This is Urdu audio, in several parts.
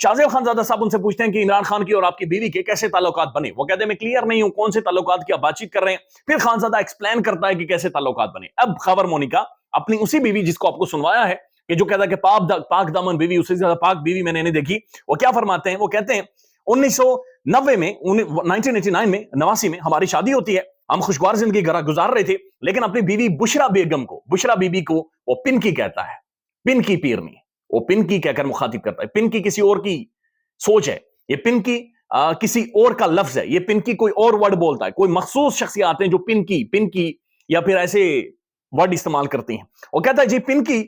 شاہ زیب خان زادہ صاحب ان سے پوچھتے ہیں کہ عمران خان کی اور آپ کی بیوی کے کیسے تعلقات بنے. وہ کہتے ہیں میں کلیئر نہیں ہوں کون سے تعلقات کی آپ بات چیت کر رہے ہیں. پھر خان زادہ ایکسپلین کرتا ہے کہ کیسے تعلقات بنے. اب خبر مونیکا اپنی اسی بیوی جس کو آپ کو سنوایا ہے کہ جو کہتا ہے کہ پاک دامن بیوی، اس سے زیادہ پاک بیوی میں نے نہیں دیکھی، وہ کیا فرماتے ہیں؟ وہ کہتے ہیں 1990 میں 1989 میں 89 میں ہماری شادی ہوتی ہے، ہم خوشگوار زندگی گزار رہے تھے، لیکن اپنی بیوی بشرا بیگم کو، بشرا بیوی کو وہ پنکی کہتا ہے، پنکی پیرنی، وہ پنکی کہہ کر مخاطب کرتا ہے. پنکی کسی اور کی سوچ ہے، یہ پنکی کسی اور کا لفظ ہے، یہ پنکی کوئی اور ورڈ بولتا ہے. کوئی مخصوص شخصیات ہیں جو پنکی یا پھر ایسے ورڈ استعمال کرتی ہیں. وہ کہتا ہے جی پنکی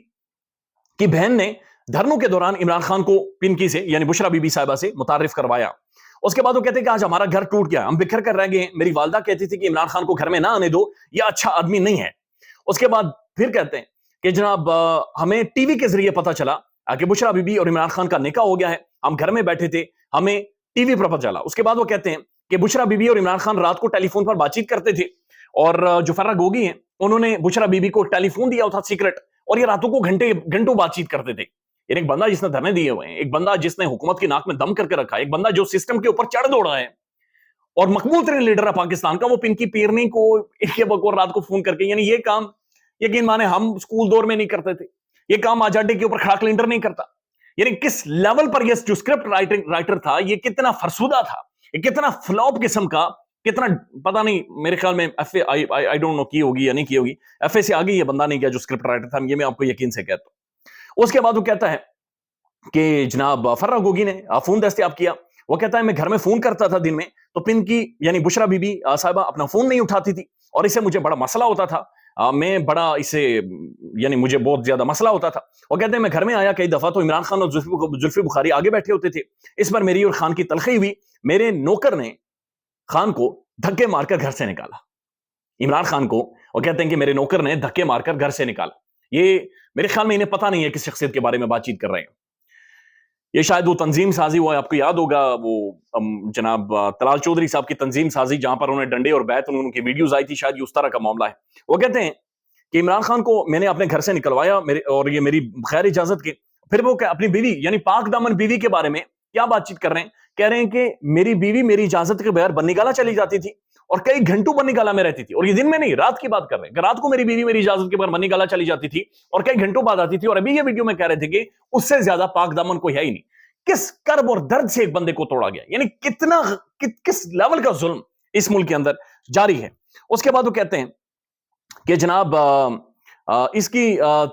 کی بہن نے دھرنوں کے دوران عمران خان کو پنکی سے یعنی بشرا بی بی صاحبہ سے متعارف کروایا. اس کے بعد وہ کہتے ہیں کہ آج ہمارا گھر ٹوٹ گیا، ہم بکھر کر رہ گئے ہیں. میری والدہ کہتی تھی کہ عمران خان کو گھر میں نہ آنے دو، یہ اچھا آدمی نہیں ہے. اس کے بعد پھر کہتے ہیں کہ جناب ہمیں ٹی وی کے ذریعے پتا چلا کہ بشرا بی بی اور عمران خان کا نکاح ہو گیا ہے. ہم گھر میں بیٹھے تھے، ہمیں ٹی وی پر پتا چلا. اس کے بعد وہ کہتے ہیں کہ بشرا بی بی اور عمران خان رات کو ٹیلی فون پر بات چیت کرتے تھے، اور جو فرہ گوگی ہیں انہوں نے بشرا بی بی کو ٹیلی فون دیا تھا سیکرٹ، اور یہ راتوں کو گھنٹوں بات چیت کرتے تھے. یعنی ایک بندہ جس نے دھرنے دیے ہوئے ہیں، ایک بندہ جس نے حکومت کی ناک میں دم کر کے رکھا ہے، ایک بندہ جو سسٹم کے اوپر چڑھ دوڑا ہے اور مقبول ترین لیڈر ہے پاکستان کا، وہ پنکی پیرنی کو ایک بکور رات کو فون کر کے، یعنی یہ کام یقین مانے ہم اسکول دور میں نہیں کرتے تھے، یہ کام آزادی کے اوپر کھڑا کلینڈر نہیں کرتا. یعنی کس لیول پر یہ جو اسکرپٹ رائٹر تھا یہ کتنا فرسودہ تھا، یہ کتنا فلاپ قسم کا، کتنا پتہ نہیں، میرے خیال میں F A I don't know کی ہوگی یا نہیں کی ہوگی، ایف اے سے آگے یہ بندہ نہیں کیا جو اسکرپٹ رائٹر تھا، یہ میں آپ کو یقین سے کہتا ہوں. اس کے بعد وہ کہتا ہے کہ جناب فرہ گوگی نے فون دستیاب کیا. وہ کہتا ہے میں گھر میں فون کرتا تھا دن میں تو پنکی یعنی بشرا بی بی صاحبہ اپنا فون نہیں اٹھاتی تھی، اور اسے مجھے بڑا مسئلہ ہوتا تھا، میں بڑا اسے یعنی مجھے بہت زیادہ مسئلہ ہوتا تھا. وہ کہتے ہیں میں گھر میں آیا کئی دفعہ تو عمران خان اور زلفی بخاری آگے بیٹھے ہوتے تھے. اس پر میری اور خان کی تلخی ہوئی، میرے نوکر نے خان کو دھکے مار کر گھر سے نکالا. عمران خان کو وہ کہتے ہیں کہ میرے نوکر نے دھکے مار کر گھر سے نکالا. یہ میرے خیال میں انہیں پتہ نہیں ہے کس شخصیت کے بارے میں بات چیت کر رہے ہیں. یہ شاید وہ تنظیم سازی ہوا ہے، آپ کو یاد ہوگا وہ جناب طلال چودھری صاحب کی تنظیم سازی جہاں پر انہیں ڈنڈے اور بیت ان کی ویڈیوز آئی تھی، شاید یہ اس طرح کا معاملہ ہے. وہ کہتے ہیں کہ عمران خان کو میں نے اپنے گھر سے نکلوایا اور یہ میری خیر اجازت کے. پھر وہ اپنی بیوی یعنی پاک دامن بیوی کے بارے میں کیا بات چیت کر رہے ہیں؟ کہہ رہے ہیں کہ میری بیوی میری اجازت کے بغیر بنی گالا چلی جاتی تھی اور کئی گھنٹوں بنی گالا میں رہتی تھی، اور یہ دن میں نہیں رات کی بات کر رہے ہیں کہ رات کو میری بیوی میری اجازت کے بغیر بنی گالا چلی جاتی تھی اور کئی گھنٹوں بعد آتی تھی، اور ابھی یہ ویڈیو میں کہہ رہے تھے کہ اس سے زیادہ پاک دامن کوئی ہے ہی نہیں. کس کرب اور درد سے ایک بندے کو توڑا گیا، یعنی کتنا کس لیول کا ظلم اس ملک کے اندر جاری ہے. اس کے بعد وہ کہتے ہیں کہ جناب اس کی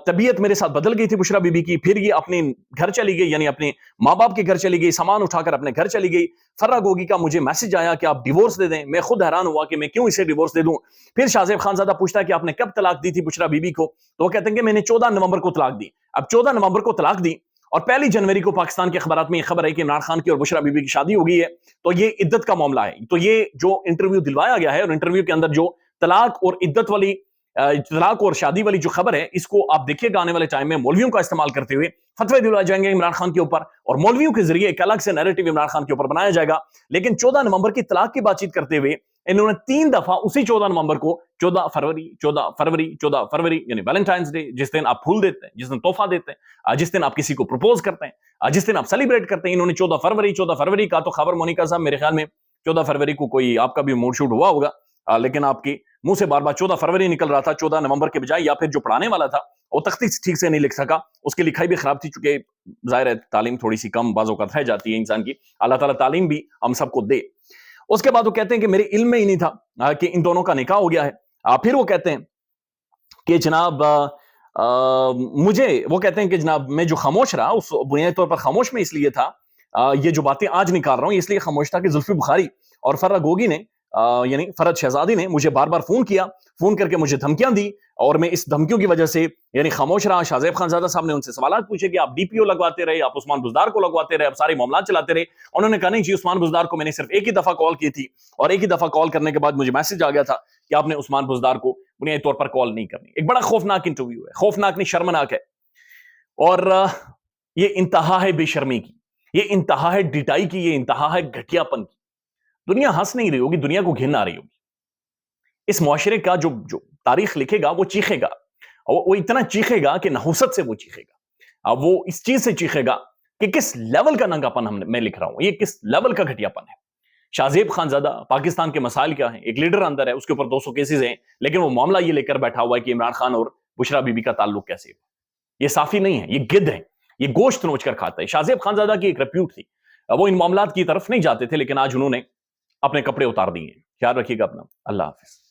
طبیعت میرے ساتھ بدل گئی تھی بشرا بی بی کی. پھر یہ اپنے گھر چلی گئی، یعنی اپنے ماں باپ کے گھر چلی گئی، سامان اٹھا کر اپنے گھر چلی گئی. فرہ گوگی کا مجھے میسج آیا کہ آپ ڈیورس دے دیں. میں خود حیران ہوا کہ میں کیوں اسے ڈیورس دے دوں. پھر شاہ زیب خان زادہ پوچھتا ہے کہ آپ نے کب طلاق دی تھی بشرا بی بی کو؟ تو وہ کہتے ہیں کہ میں نے 14 نومبر کو طلاق دی. اب 14 نومبر کو طلاق دی اور 1 جنوری کو پاکستان کے اخبارات میں یہ خبر ہے کہ عمران خان کی اور بشرا بی بی کی شادی ہو گئی ہے. تو یہ عدت کا معاملہ ہے. تو یہ جو انٹرویو دلوایا گیا ہے اور انٹرویو کے اندر جو طلاق اور عدت والی طلاق اور شادی والی جو خبر ہے، اس کو آپ دیکھیے گا آنے والے ٹائم میں مولویوں کا استعمال کرتے ہوئے فتوے دلوائے جائیں گے عمران خان کے اوپر، اور مولویوں کے ذریعے ایک الگ سے نیریٹو عمران خان کے اوپر بنایا جائے گا. لیکن 14 نومبر کی طلاق کی بات چیت کرتے ہوئے انہوں نے 3 دفعہ اسی 14 نومبر کو 14 فروری یعنی ویلنٹائنس ڈے، جس دن آپ پھول دیتے ہیں، جس دن تحفہ دیتے ہیں، جس دن آپ کسی کو پرپوز کرتے ہیں، جس دن آپ سیلیبریٹ کرتے ہیں، انہوں نے 14 فروری کا تو خبر مونیکا صاحب میرے خیال میں 14 فروری کو کوئی آپ کا بھی موڈ شوٹ ہوا ہوگا، لیکن آپ کی منہ سے بار بار 14 فروری نکل رہا تھا 14 نومبر کے بجائے، یا پھر جو پڑھانے والا تھا وہ تختی ٹھیک سے نہیں لکھ سکا، اس کی لکھائی بھی خراب تھی، چونکہ ظاہر ہے تعلیم تھوڑی سی کم بعض اوقات رہ جاتی ہے انسان کی. اللہ تعالیٰ تعلیم بھی ہم سب کو دے. اس کے بعد وہ کہتے ہیں کہ میرے علم میں ہی نہیں تھا کہ ان دونوں کا نکاح ہو گیا ہے. پھر وہ کہتے ہیں کہ جناب وہ کہتے ہیں کہ جناب میں جو خاموش رہا، اس بنیادی طور پر خاموش میں اس لیے تھا، یہ جو باتیں آج نکال رہا ہوں اس لیے خاموش تھا کہ زلفی بخاری اور فرہ گوگی نے یعنی فرد شہزادی نے مجھے بار بار فون کر کے مجھے دھمکیاں دی، اور میں اس دھمکیوں کی وجہ سے یعنی خاموش رہا. شاہ زیب خان زادہ صاحب نے ان سے سوالات پوچھے کہ آپ ڈی پی او لگواتے رہے، آپ عثمان بزدار کو لگواتے رہے، آپ سارے معاملات چلاتے رہے. انہوں نے کہا نہیں جی، عثمان بزدار کو میں نے صرف ایک ہی دفعہ کال کی تھی، اور ایک ہی دفعہ کال کرنے کے بعد مجھے میسج آ گیا تھا کہ آپ نے عثمان بزدار کو بنیادی طور پر کال نہیں کرنی. ایک بڑا خوفناک انٹرویو ہے، خوفناک نہیں شرمناک ہے، اور یہ انتہا ہے بے شرمی کی، یہ انتہا ہے ڈٹائی کی، یہ انتہا ہے گھٹیا پن کی. دنیا ہنس نہیں رہی ہوگی، دنیا کو گھن آ رہی ہوگی. اس معاشرے کا جو تاریخ لکھے گا وہ چیخے گا، وہ اتنا چیخے گا کہ نحوست سے وہ چیخے گا، وہ اس چیز سے چیخے گا کہ کس لیول کا ننگاپن میں لکھ رہا ہوں، یہ کس لیول کا گھٹیاپن ہے۔ شاہزیب خانزادہ پاکستان کے مسائل کیا ہیں، ایک لیڈر اندر ہے، اس کے اوپر 200 کیسز ہیں، لیکن وہ معاملہ یہ لے کر بیٹھا ہوا ہے کہ عمران خان اور بشرا بی بی کا تعلق کیسے ہوا۔ یہ صافی نہیں ہے، یہ گدھ ہے، یہ گوشت نوچ کر کھاتا ہے۔ شاہزیب خانزادہ کی ایک ریپیوٹ تھی، وہ ان معاملات کی طرف نہیں جاتے تھے، لیکن آج انہوں نے اپنے کپڑے اتار دیے ہیں۔ خیال رکھیے گا اپنا، اللہ حافظ۔